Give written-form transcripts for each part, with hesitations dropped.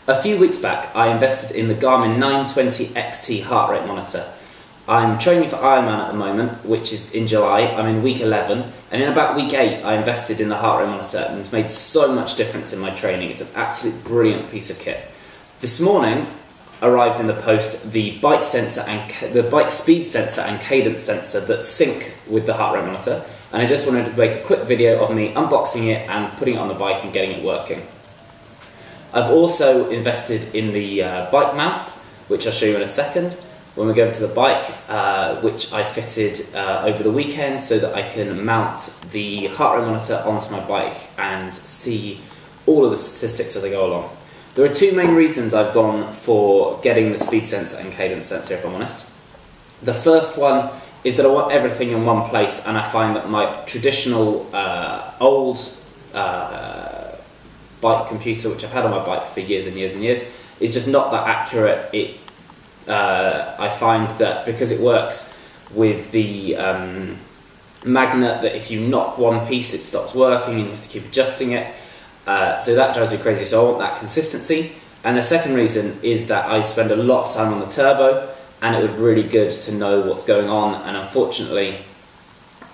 A few weeks back, I invested in the Garmin 920 XT heart rate monitor. I'm training for Ironman at the moment, which is in July. I'm in week 11, and in about week 8, I invested in the heart rate monitor, and it's made so much difference in my training. It's an absolute brilliant piece of kit. This morning, arrived in the post the bike sensor and the bike speed sensor and cadence sensor that sync with the heart rate monitor, and I just wanted to make a quick video of me unboxing it and putting it on the bike and getting it working. I've also invested in the bike mount, which I'll show you in a second when we go over to the bike, which I fitted over the weekend so that I can mount the heart rate monitor onto my bike and see all of the statistics as I go along. There are two main reasons I've gone for getting the speed sensor and cadence sensor, if I'm honest. The first one is that I want everything in one place, and I find that my traditional old bike computer, which I've had on my bike for years and years and years, is just not that accurate. I find that because it works with the magnet, that if you knock one piece it stops working and you have to keep adjusting it. So that drives me crazy, so I want that consistency. And the second reason is that I spend a lot of time on the turbo, and it would be really good to know what's going on, and unfortunately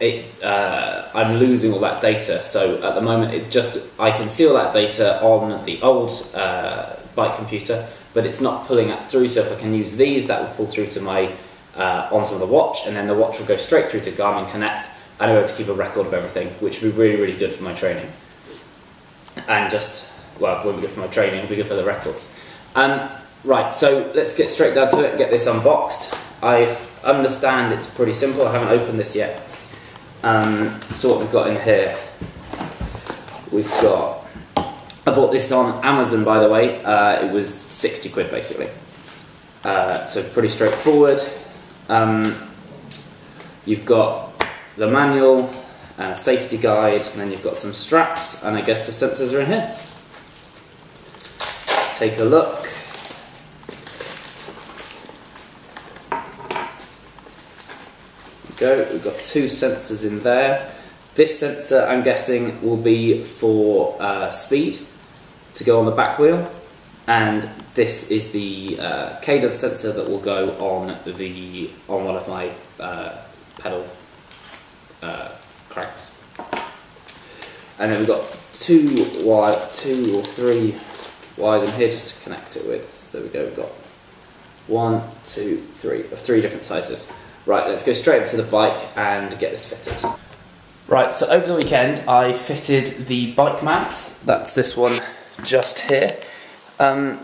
I'm losing all that data. So at the moment it's just, I can see all that data on the old bike computer, but it's not pulling that through. So if I can use these, that will pull through to my onto the watch, and then the watch will go straight through to Garmin Connect, and I'll be able to keep a record of everything, which would be really, really good for my training. And just, well, it wouldn't be good for my training, it would be good for the records. Right, so let's get straight down to it and get this unboxed. I understand it's pretty simple. I haven't opened this yet. So what we've got in here, we've got, I bought this on Amazon, by the way. It was 60 quid basically. So pretty straightforward. You've got the manual and a safety guide, and then you've got some straps, and I guess the sensors are in here. Let's take a look. There we go. We've got two sensors in there. This sensor, I'm guessing, will be for speed to go on the back wheel, and this is the cadence sensor that will go on one of my pedal cranks. And then we've got two or three wires in here just to connect it with. There we go. We've got 1, 2, 3 of 3 different sizes. Right, let's go straight over to the bike and get this fitted. Right, so over the weekend I fitted the bike mount. That's this one just here. What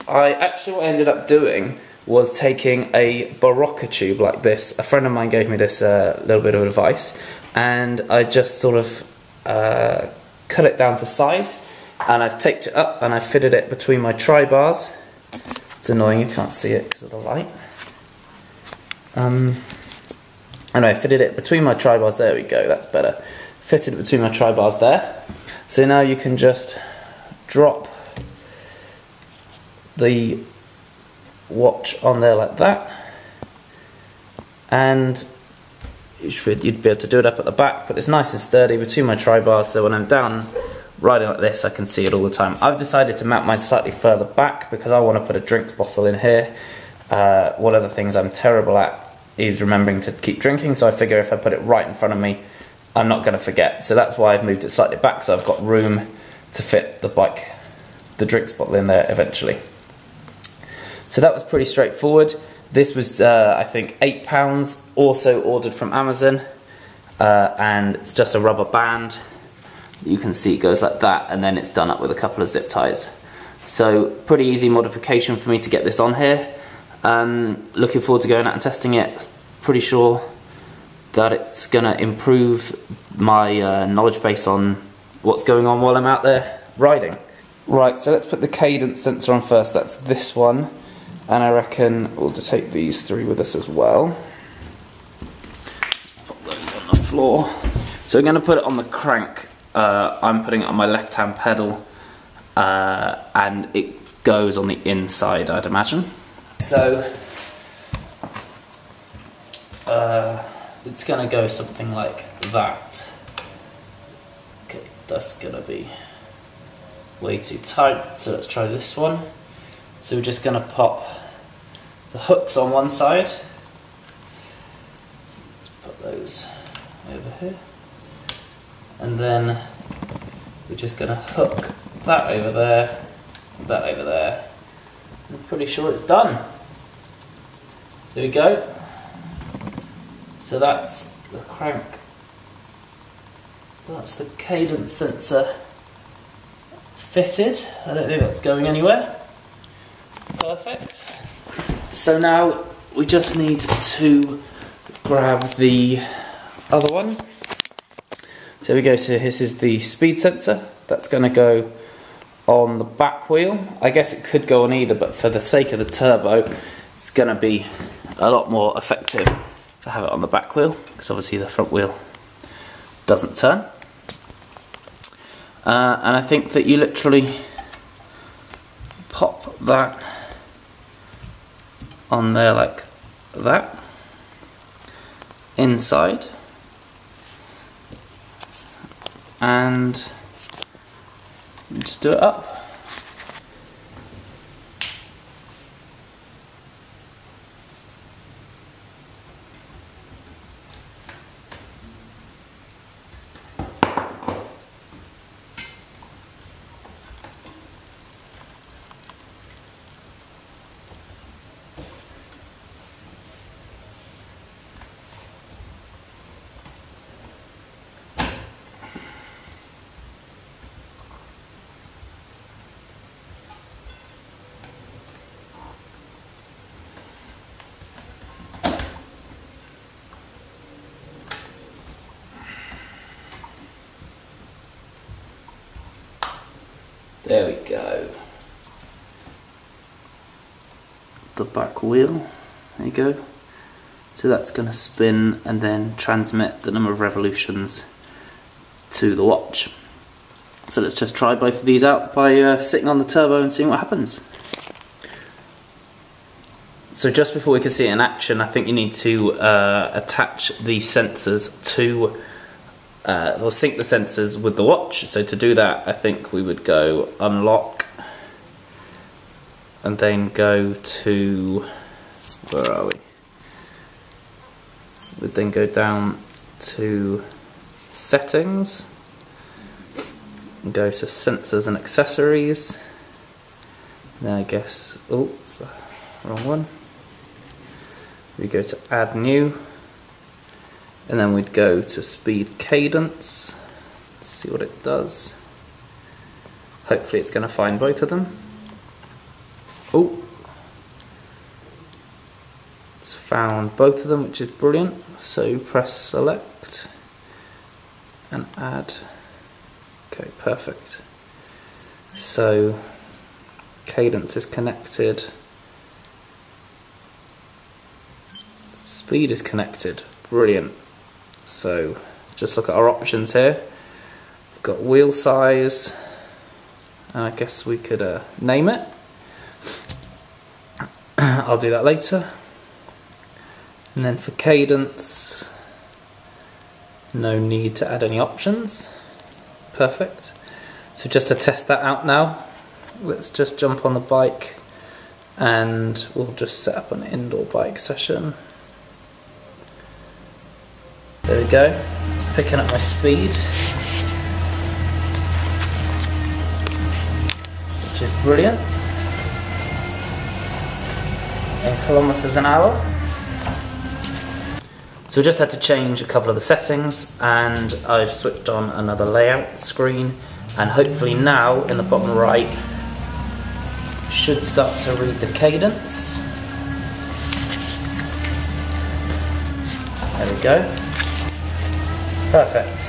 I ended up doing was taking a Barocca tube like this. A friend of mine gave me this little bit of advice, and I just sort of cut it down to size, and I've taped it up and I fitted it between my tri-bars. It's annoying, you can't see it because of the light. And I fitted it between my tri-bars, there we go, that's better. Fitted it between my tri-bars there. So now you can just drop the watch on there like that, and you'd be able to do it up at the back, but it's nice and sturdy between my tri-bars, so when I'm down riding like this I can see it all the time. I've decided to mount mine slightly further back because I want to put a drinks bottle in here. One of the things I'm terrible at is remembering to keep drinking, so I figure if I put it right in front of me I'm not going to forget, so that's why I've moved it slightly back, so I've got room to fit the drinks bottle in there eventually. So that was pretty straightforward. This was I think £8, also ordered from Amazon, and it's just a rubber band. You can see it goes like that, and then it's done up with a couple of zip ties. So pretty easy modification for me to get this on here. Looking forward to going out and testing it. Pretty sure that it's gonna improve my knowledge base on what's going on while I'm out there riding. Right, so let's put the cadence sensor on first. That's this one, and I reckon we'll just take these 3 with us as well. Put those on the floor. So we're gonna put it on the crank. I'm putting it on my left-hand pedal, and it goes on the inside, I'd imagine. So it's gonna go something like that. Okay, that's gonna be way too tight, so let's try this one. So we're just going to pop the hooks on one side. Let's put those over here. And then we're just going to hook that over there, that over there. I'm pretty sure it's done. There we go. So that's the crank. That's the Cadence sensor fitted. I don't think that's going anywhere. Perfect. So now we just need to grab the other one. So we go, so this is the speed sensor. That's going to go on the back wheel. I guess it could go on either, but for the sake of the turbo, it's going to be a lot more effective to have it on the back wheel, because obviously the front wheel doesn't turn. And I think that you literally pop that on there like that, inside, and just do it up. There we go. The back wheel, there you go. So that's going to spin and then transmit the number of revolutions to the watch. So let's just try both of these out by sitting on the turbo and seeing what happens. So just before we can see it in action, I think you need to attach the sensors to or sync the sensors with the watch. So to do that, I think we would go unlock and then go to, where are we? We'd then go down to settings and go to sensors and accessories. Then I guess, oh, it's the wrong one. We go to add new. And then we'd go to speed cadence, see what it does. Hopefully it's going to find both of them. Oh, it's found both of them, which is brilliant. So press select and add. Okay, perfect. So cadence is connected. Speed is connected. Brilliant. So just look at our options here. We've got wheel size, and I guess we could name it. I'll do that later. And then for cadence, no need to add any options. Perfect. So just to test that out now, let's just jump on the bike and we'll just set up an indoor bike session. There we go, it's picking up my speed, which is brilliant, in kilometers an hour. So we just had to change a couple of the settings, and I've switched on another layout screen, and hopefully now in the bottom right should start to read the cadence. There we go. Perfect.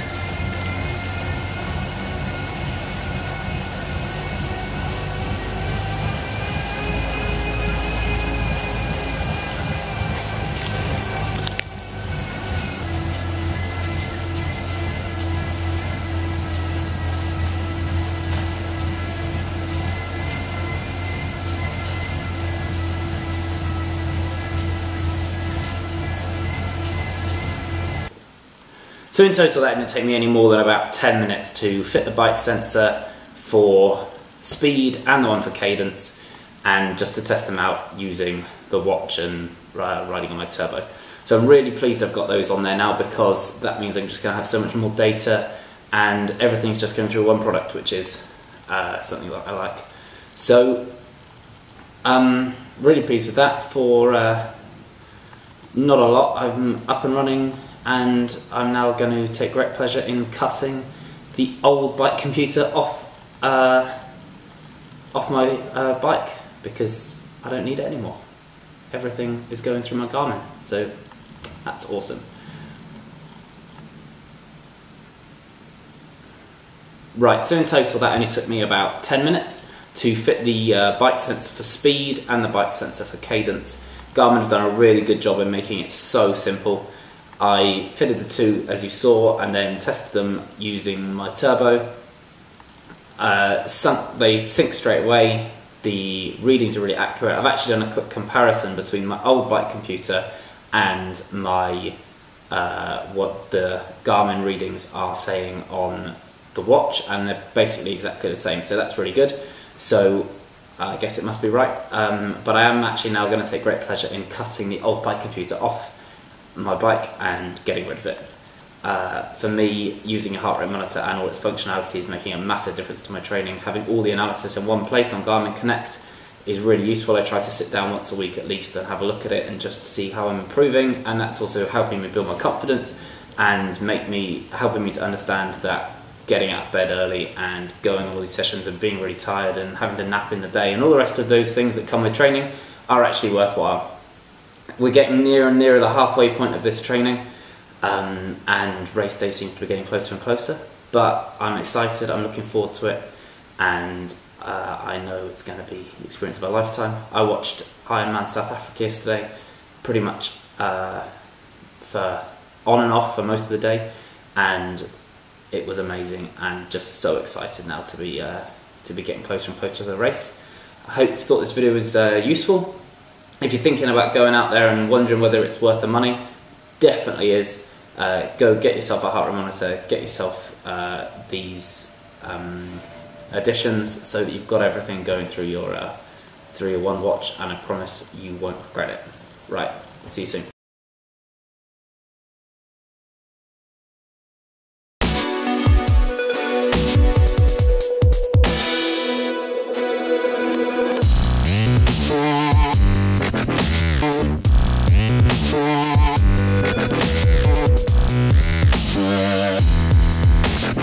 So in total that didn't take me any more than about 10 minutes to fit the bike sensor for speed and the one for cadence, and just to test them out using the watch and riding on my turbo. So I'm really pleased I've got those on there now, because that means I'm just going to have so much more data, and everything's just going through one product, which is something that I like. So really pleased with that. For not a lot, I'm up and running, and I'm now going to take great pleasure in cutting the old bike computer off my bike, because I don't need it anymore. Everything is going through my Garmin, so that's awesome. Right, so in total that only took me about 10 minutes to fit the bike sensor for speed and the bike sensor for cadence. Garmin have done a really good job in making it so simple. I fitted the two, as you saw, and then tested them using my turbo. They sync straight away. The readings are really accurate. I've actually done a quick comparison between my old bike computer and my what the Garmin readings are saying on the watch, and they're basically exactly the same, so that's really good. So I guess it must be right, but I am actually now going to take great pleasure in cutting the old bike computer off my bike and getting rid of it. For me, using a heart rate monitor and all its functionality is making a massive difference to my training. Having all the analysis in one place on Garmin Connect is really useful. I try to sit down once a week at least and have a look at it and just see how I'm improving, and that's also helping me build my confidence and helping me to understand that getting out of bed early and going on all these sessions and being really tired and having to nap in the day and all the rest of those things that come with training are actually worthwhile. We're getting nearer and nearer the halfway point of this training, and race day seems to be getting closer and closer, but I'm excited, I'm looking forward to it, and I know it's going to be the experience of a lifetime. I watched Ironman South Africa yesterday, pretty much for on and off for most of the day, and it was amazing, and just so excited now to be getting closer and closer to the race. I hope you thought this video was useful. If you're thinking about going out there and wondering whether it's worth the money, definitely is. Go get yourself a heart rate monitor, get yourself these additions so that you've got everything going through your one watch, and I promise you won't regret it. Right, see you soon.